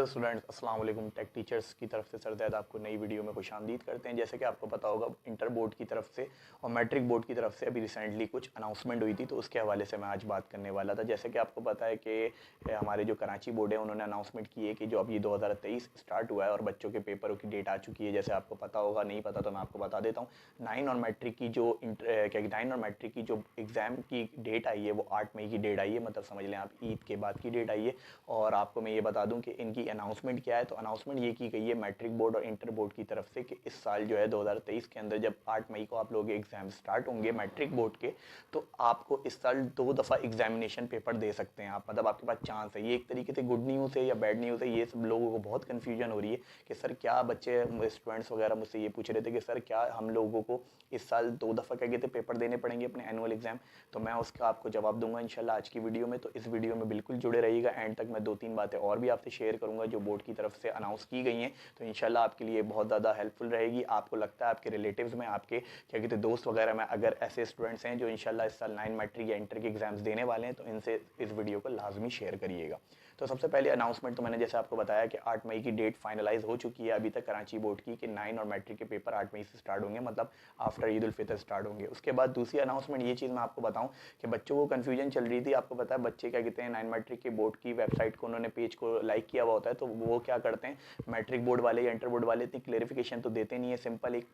Students, अस्सलाम वालेकुम। Take teachers की तरफ से सरदैद आपको नई वीडियो में खुशामदीद करते हैं। जैसे कि आपको पता होगा, इंटर बोर्ड की तरफ से और मैट्रिक बोर्ड की तरफ से अभी रिसेंटली कुछ अनाउंसमेंट हुई थी, तो उसके हवाले से मैं आज बात करने वाला था। जैसे कि आपको पता है कि हमारे जो कराची बोर्ड है उन्होंने अनाउंसमेंट की है कि जो अब ये 2023 स्टार्ट हुआ है और बच्चों के पेपरों की डेट आ चुकी है। जैसे आपको पता होगा, नहीं पता तो मैं आपको बता देता हूँ। 9 और मैट्रिक की जो 9 और मैट्रिक की जो एग्ज़ाम की डेट आई है वो 8 मई की डेट आई है, मतलब समझ लें आप ईद के बाद की डेट आई है। और आपको मैं ये बता दूं कि इनकी अनाउंसमेंट क्या है। तो अनाउंसमेंट ये की गई है मैट्रिक बोर्ड और इंटर बोर्ड की तरफ से कि इस साल जो है 2023 के अंदर जब 8 मई को आप लोगों के एग्ज़ाम स्टार्ट होंगे मैट्रिक बोर्ड के, तो आपको इस साल 2 दफ़ा एग्जामिनेशन पेपर दे सकते हैं आप, मतलब आपके पास चांस है। ये एक तरीके से गुड न्यूज़ है या बैड न्यूज़ है, ये सब लोगों को बहुत कन्फ्यूजन हो रही है कि सर क्या बच्चे स्टूडेंट्स वगैरह मुझसे ये पूछ रहे थे कि सर क्या हम लोगों को इस साल 2 दफ़ा क्या कहते हैं पेपर देने पड़ेंगे अपने एनुअल एग्ज़ाम। तो मैं उसका आपको जवाब दूंगा इंशाल्लाह आज की वीडियो में। तो इस वीडियो में बिल्कुल जुड़े रहिएगा एंड तक। मैं 2-3 बातें और भी आपसे शेयर करूंगा जो बोर्ड की तरफ से अनाउंस की गई हैं, तो इंशाल्लाह आपके लिए बहुत ज़्यादा हेल्पफुल रहेगी। आपको लगता है आपके रिलेटिव्स में, आपके क्या कहते हैं दोस्त वगैरह में अगर ऐसे स्टूडेंट्स हैं जो इंशाल्लाह इस साल 9 मैट्रिक या इंटर के एग्जाम्स देने वाले हैं, तो इनसे इस वीडियो को लाजमी शेयर करिएगा। तो सबसे पहले अनाउंसमेंट तो मैंने जैसे आपको बताया कि 8 मई की डेट फाइनलाइज हो चुकी है अभी तक कराची बोर्ड की कि 9 और मैट्रिक के पेपर 8 मई से स्टार्ट होंगे, मतलब आफ्टर ईद उल फितर स्टार्ट होंगे। उसके बाद दूसरी अनाउंसमेंट ये चीज़ मैं आपको बताऊं कि बच्चों को कन्फ्यूजन चल रही थी। आपको पता है बच्चे क्या कहते हैं 9 मैट्रिक के बोर्ड की वेबसाइट को उन्होंने पेज को लाइक किया हुआ होता है, तो वो क्या करते हैं मैट्रिक बोर्ड वाले या इंटर बोर्ड वाले इतनी क्लेरिफिकेशन तो देते नहीं है, सिंपल एक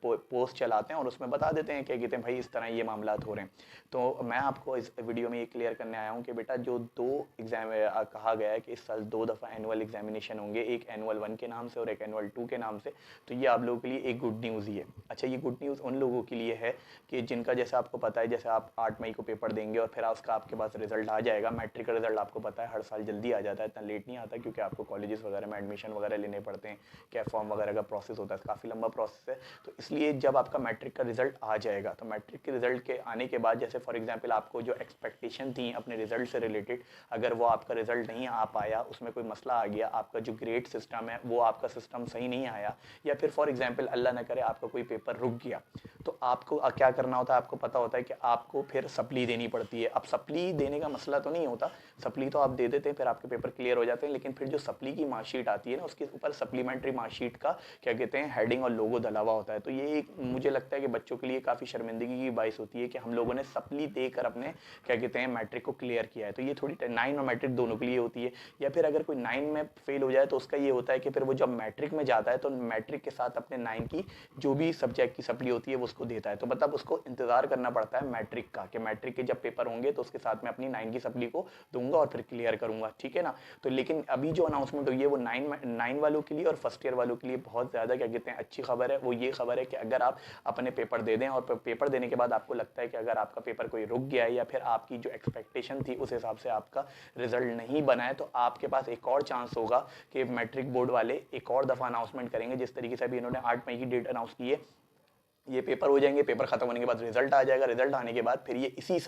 पोस्ट चलाते हैं और उसमें बता देते हैं क्या कहते हैं भाई इस तरह ये मामला हो रहे हैं। तो मैं आपको इस वीडियो में ये क्लियर करने आया हूँ कि बेटा जो 2 एग्जाम कहा गया है कि इस साल 2 दफ़ा एनुअल एग्जामिनेशन होंगे, एक एनुअल 1 के नाम से और एक एनुअल 2 के नाम से, तो ये आप लोगों के लिए एक गुड न्यूज़ ही है। अच्छा, ये गुड न्यूज़ उन लोगों के लिए है कि जिनका जैसे आपको पता है जैसे आप 8 मई को पेपर देंगे और फिर उसका आपके पास रिजल्ट आ जाएगा। मैट्रिक का रिजल्ट आपको पता है हर साल जल्दी आ जाता है, इतना लेट नहीं आता क्योंकि आपको कॉलेजेस वगैरह में एडमिशन वगैरह लेने पड़ते हैं, क्या फॉर्म वगैरह का प्रोसेस होता है, काफ़ी लंबा प्रोसेस है। तो इसलिए जब आपका मैट्रिक का रिजल्ट आ जाएगा तो मैट्रिक के रिजल्ट के आने के बाद जैसे फॉर एग्जाम्पल आपको जो एक्सपेक्टेशन थी अपने रिजल्ट से रिलेटेड, अगर वो आपका रिजल्ट नहीं आ पाया, उसमें कोई मसला आ गया, आपका जो ग्रेड सिस्टम है वो आपका सिस्टम सही नहीं आया, या फिर फॉर एग्जाम्पल अल्लाह ना करे आपका कोई पेपर रुक गया, तो आपको क्या करना होता है, आपको पता होता है कि आपको फिर सप्ली देनी पड़ती है। अब सप्ली देने का मसला तो नहीं होता, सप्ली तो आप दे देते हैं फिर आपके पेपर क्लियर हो जाते हैं, लेकिन फिर जो सप्ली की मार्कशीट आती है ना उसके ऊपर सप्लीमेंट्री मार्कशीट का क्या कहते हैं हेडिंग और लोगो डला हुआ होता है। तो ये एक मुझे लगता है कि बच्चों के लिए काफ़ी शर्मिंदगी की बाइस होती है कि हम लोगों ने सप्ली देकर अपने क्या कहते हैं मैट्रिक को क्लियर किया है। तो ये थोड़ी 9 और मैट्रिक दोनों के लिए होती है। या फिर अगर कोई 9 में फेल हो जाए तो उसका ये होता है कि फिर वो जब मैट्रिक में जाता है तो मैट्रिक के साथ अपने 9 की जो भी सब्जेक्ट की सप्ली होती है वो उसको देता है। तो मतलब उसको इंतजार करना पड़ता है मैट्रिक का कि मैट्रिक के जब पेपर होंगे तो उसके साथ में अपनी 9 की सप्ली को दूंगा और फिर क्लियर करूंगा, ठीक है ना। तो लेकिन अभी जो अनाउंसमेंट हुई है वो 9 वालों के लिए और फर्स्ट ईयर वालों के लिए बहुत ज़्यादा क्या कहते हैं अच्छी खबर है। वो ये खबर है कि अगर आप अपने पेपर दे दें और पेपर देने के बाद आपको लगता है कि अगर आपका पेपर कोई रुक गया है या फिर आपकी जो एक्सपेक्टेशन थी उस हिसाब से आपका रिजल्ट नहीं बना है, तो आपके पास एक और चांस होगा कि मैट्रिक बोर्ड वाले एक और दफ़ा अनाउंसमेंट करेंगे। जिस तरीके से अभी इन्होंने 8 मई की डेट अनाउंस की है, ये पेपर हो जाएंगे, पेपर खत्म होने के बाद रिजल्ट आ जाएगा, रिजल्ट आने के बाद फिर ये इसी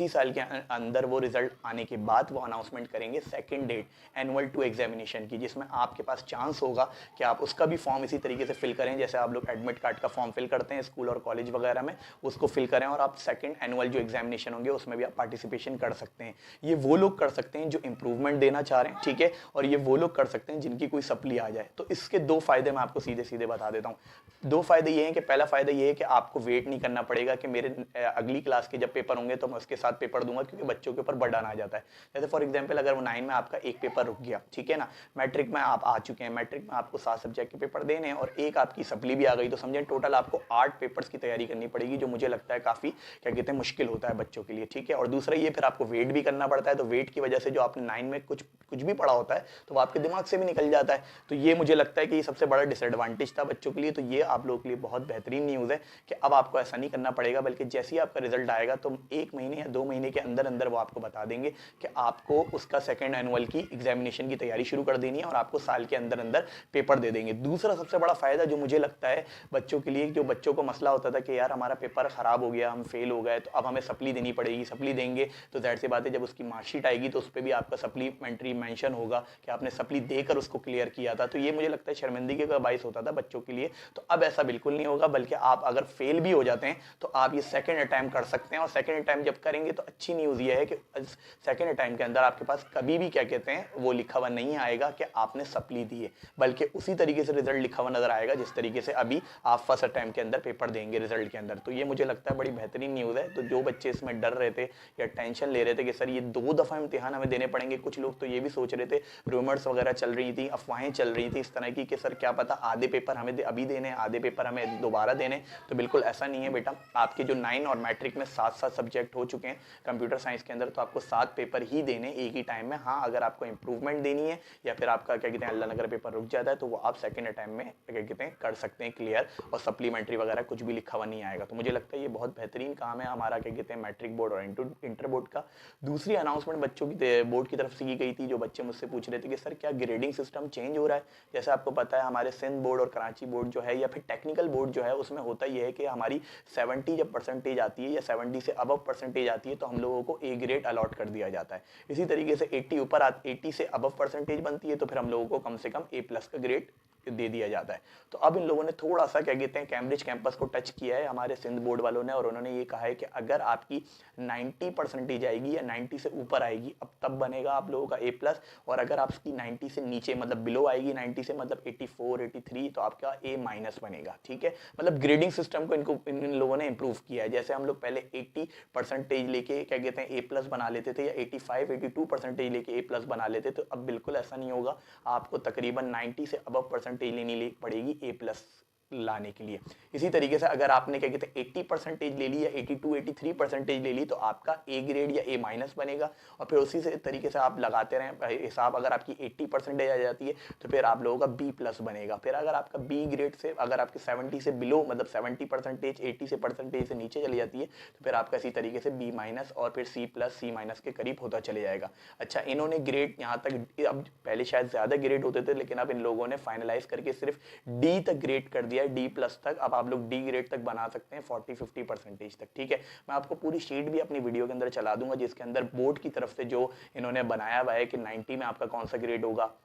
साल के अंदर वो रिजल्ट आने के बाद वो अनाउंसमेंट करेंगे सेकंड डेट एनुअल 2 एग्जामिनेशन की, जिसमें आपके पास चांस होगा कि आप उसका भी फॉर्म इसी तरीके से फिल करें जैसे आप लोग एडमिट कार्ड का फॉर्म फिल करते हैं स्कूल और कॉलेज वगैरह में, उसको फिल करें और आप सेकंड एनुअल जो एग्जामिनेशन होंगे उसमें भी आप पार्टिसिपेशन कर सकते हैं। ये वो लोग कर सकते हैं जो इंप्रूवमेंट देना चाह रहे हैं, ठीक है, और ये वो लोग कर सकते हैं जिनकी कोई सप्ली आ जाए। तो इसके 2 फायदे मैं आपको सीधे सीधे बता देता हूँ। 2 फायदे ये हैं कि पहला फायदा ये है कि आपको वेट नहीं करना पड़ेगा कि मेरे अगली क्लास के जब पेपर होंगे तो मैं उसके साथ पेपर दूंगा, क्योंकि बच्चों के ऊपर बर्डन आ जाता है। जैसे फॉर एग्जांपल अगर वो 9 में आपका एक पेपर रुक गया, ठीक है ना, मैट्रिक में आप आ चुके हैं, मैट्रिक में आपको 7 सब्जेक्ट के पेपर देने हैं और एक आपकी सप्ली भी आ गई, तो समझें टोटल आपको 8 पेपर्स की तैयारी करनी पड़ेगी, जो मुझे लगता है काफ़ी क्या कहते हैं मुश्किल होता है बच्चों के लिए, ठीक है। और दूसरा ये फिर आपको वेट भी करना पड़ता है, तो वेट की वजह से जो आपने 9 में कुछ भी पढ़ा होता है तो वो आपके दिमाग से भी निकल जाता है। तो ये मुझे लगता है कि ये सबसे बड़ा डिसएडवांटेज था बच्चों के लिए। तो ये आप लोगों के लिए बहुत बेहतरीन न्यूज़ है कि अब आपको ऐसा नहीं करना पड़ेगा, बल्कि जैसे ही आपका रिजल्ट आएगा तो 1 महीने या 2 महीने के अंदर अंदर वो आपको बता देंगे कि आपको उसका सेकंड एनुअल की एग्जामिनेशन की तैयारी शुरू कर देनी है और आपको साल के अंदर अंदर पेपर दे देंगे। दूसरा सबसे बड़ा फायदा जो मुझे लगता है बच्चों के लिए, जो बच्चों को मसला होता था कि यार हमारा पेपर खराब हो गया, हम फेल हो गए, तो अब हमें सप्ली देनी पड़ेगी, सप्ली देंगे तो जाहिर सी बात है जब उसकी मार्कशीट आएगी तो उस पर भी आपका सप्लीमेंट्री मेंशन होगा कि आपने सप्ली देकर उसको क्लियर किया था। तो ये मुझे लगता है शर्मिंदगी का बाइस होता था बच्चों के लिए। तो अब ऐसा बिल्कुल नहीं होगा, बल्कि आप अगर फेल भी हो जाते हैं तो आप ये सेकंड अटैम्प्ट कर सकते हैं, और सेकंड अटैम्प्ट जब करेंगे तो अच्छी न्यूज़ ये है कि सेकंड अटैम्प्ट के अंदर आपके पास कभी भी क्या कहते हैं वो लिखा हुआ नहीं आएगा कि आपने सप्ली दी है, बल्कि उसी तरीके से रिजल्ट लिखा हुआ नजर आएगा जिस तरीके से अभी आप फर्स्ट अटैम्प्ट के अंदर पेपर देंगे रिजल्ट के अंदर। तो ये मुझे लगता है बड़ी बेहतरीन न्यूज़ है। तो जो बच्चे इसमें डर रहे थे या टेंशन ले रहे थे कि सर ये 2 दफ़ा इम्तिहान हमें देने पड़ेंगे, कुछ लोग तो ये भी सोच रहे थे, रूमर्स वगैरह चल रही थी, अफवाहें चल रही थी इस तरह की कि सर क्या पता आधे पेपर हमें अभी देने, आधे पेपर हमें दोबारा देने। तो बिल्कुल ऐसा नहीं है बेटा, आपके जो 9 और मैट्रिक में 7-7 सब्जेक्ट हो चुके हैं कंप्यूटर साइंस के अंदर, तो आपको 7 पेपर ही देने एक ही टाइम में। हाँ, अगर आपको इंप्रूवमेंट देनी है या फिर आपका क्या कहते हैं अल्लाह न करे पेपर रुक जाता है तो वो आप सेकंड अटैम्प्ट में क्या कहते हैं कर सकते हैं क्लियर, और सप्लीमेंट्री वगैरह कुछ भी लिखा हुआ नहीं आएगा। तो मुझे लगता है ये बहुत बेहतरीन काम है हमारा क्या कहते हैं मैट्रिक बोर्ड और इंटर बोर्ड का। दूसरी अनाउंसमेंट बच्चों की बोर्ड की तरफ से की गई थी, जो बच्चे मुझसे पूछ रहे थे कि सर क्या ग्रेडिंग सिस्टम चेंज हो रहा है। जैसे आपको पता है हमारे सिंध बोर्ड और कराची बोर्ड जो है या फिर टेक्निकल बोर्ड जो है उसमें होता यह है कि हमारी 70 जब परसेंटेज आती है या 70 से अबव परसेंटेज आती है तो हम लोगों को ए ग्रेड अलॉट कर दिया जाता है। इसी तरीके से 80 से अबव परसेंटेज बनती है तो फिर हम लोगों को कम से कम ए प्लस का ग्रेड दे दिया जाता है। तो अब इन लोगों ने थोड़ा सा क्या कहते हैं कैम्ब्रिज कैंपस को टच किया है हमारे सिंध बोर्ड वालों ने, और उन्होंने ये कहा है कि अगर आपकी 90 परसेंटेज आएगी या 90 से ऊपर आएगी अब तब बनेगा आप लोगों का ए प्लस, और अगर आपकी 90 से नीचे मतलब बिलो आएगी 90 से मतलब 84 83 तो आपका ए माइनस बनेगा। ठीक है, मतलब ग्रेडिंग सिस्टम को इन लोगों ने इंप्रूव किया है। जैसे हम लोग पहले 80 परसेंटेज लेके क्या कहते हैं ए प्लस बना लेते थे या 85 82 परसेंटेज लेके ए प्लस बना लेते, तो अब बिल्कुल ऐसा नहीं होगा, आपको तकरीबन 90 से अबव परसेंटेज लेनी पड़ेगी ए प्लस लाने के लिए। इसी तरीके से अगर आपने क्या कहते हैं 80 परसेंटेज ले ली या 82 83 परसेंटेज ले ली तो आपका ए ग्रेड या ए माइनस बनेगा, और फिर उसी से तरीके से आप लगाते रहें हिसाब। अगर आपकी 80 परसेंटेज आ जाती है तो फिर आप लोगों का बी प्लस बनेगा। फिर अगर आपका बी ग्रेड से अगर आपके 70 से बिलो मतलब 70 परसेंटेज 80 से परसेंटेज से नीचे चली जाती है तो फिर आपका इसी तरीके से बी माइनस और फिर सी प्लस सी माइनस के करीब होता चले जाएगा। अच्छा, इन्होंने ग्रेड यहाँ तक, अब पहले शायद ज़्यादा ग्रेड होते थे लेकिन अब इन लोगों ने फाइनलाइज करके सिर्फ डी तक ग्रेड कर दिया, डी प्लस तक। अब आप लोग डी ग्रेड तक बना सकते हैं 40-50 परसेंटेज तक। ठीक है, मैं आपको पूरी शीट भी अपनी वीडियो के अंदर चला दूंगा जिसके अंदर बोर्ड की तरफ से जो इन्होंने बनाया हुआ है कि 90 में आपका कौन सा ग्रेड होगा,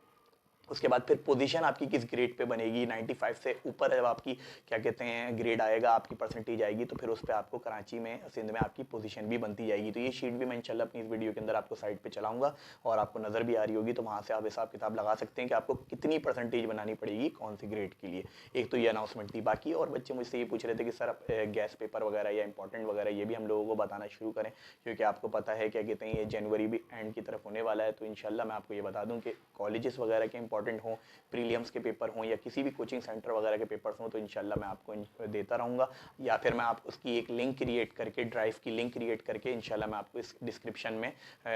उसके बाद फिर पोजीशन आपकी किस ग्रेड पे बनेगी, 95 से ऊपर जब आपकी क्या कहते हैं ग्रेड आएगा, आपकी परसेंटेज आएगी तो फिर उस पर आपको कराची में सिंध में आपकी पोजीशन भी बनती जाएगी। तो ये शीट भी मैं इंशाल्लाह अपनी इस वीडियो के अंदर आपको साइड पे चलाऊंगा और आपको नज़र भी आ रही होगी, तो वहाँ से आप हिसाब किताब लगा सकते हैं कि आपको कितनी परसेंटेज बनानी पड़ेगी कौन सी ग्रेड के लिए। एक तो ये अनाउंसमेंट थी। बाकी और बच्चे मुझसे ये पूछ रहे थे कि सर गैस पेपर वगैरह या इंपॉर्टेंट वगैरह ये भी हम लोगों को बताना शुरू करें, क्योंकि आपको पता है क्या कहते हैं ये जनवरी भी एंड की तरफ होने वाला है। तो इंशाल्लाह मैं आपको ये बता दूँ कि कॉलेजेस वगैरह के इंपॉर्टेंट हों, प्रीलियम्स के पेपर हों या किसी भी कोचिंग सेंटर वगैरह के पेपर्स हों, तो इंशाल्लाह मैं आपको देता रहूँगा, या फिर मैं आप उसकी एक लिंक क्रिएट करके ड्राइव की लिंक क्रिएट करके इंशाल्लाह मैं आपको इस डिस्क्रिप्शन में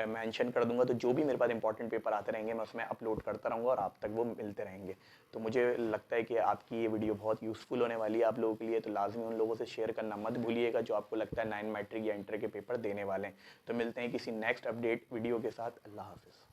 मेंशन कर दूंगा। तो जो भी मेरे पास इंपॉर्टेंट पेपर आते रहेंगे मैं उसमें अपलोड करता रहूँगा और आप तक वो मिलते रहेंगे। तो मुझे लगता है कि आपकी ये वीडियो बहुत यूज़फुल होने वाली है आप लोगों के लिए, तो लाजमी उन लोगों से शेयर करना मत भूलिएगा जो आपको लगता है 9 मैट्रिक या इंटर के पेपर देने वाले हैं। तो मिलते हैं किसी नेक्स्ट अपडेट वीडियो के साथ। अल्लाह हाफिज़।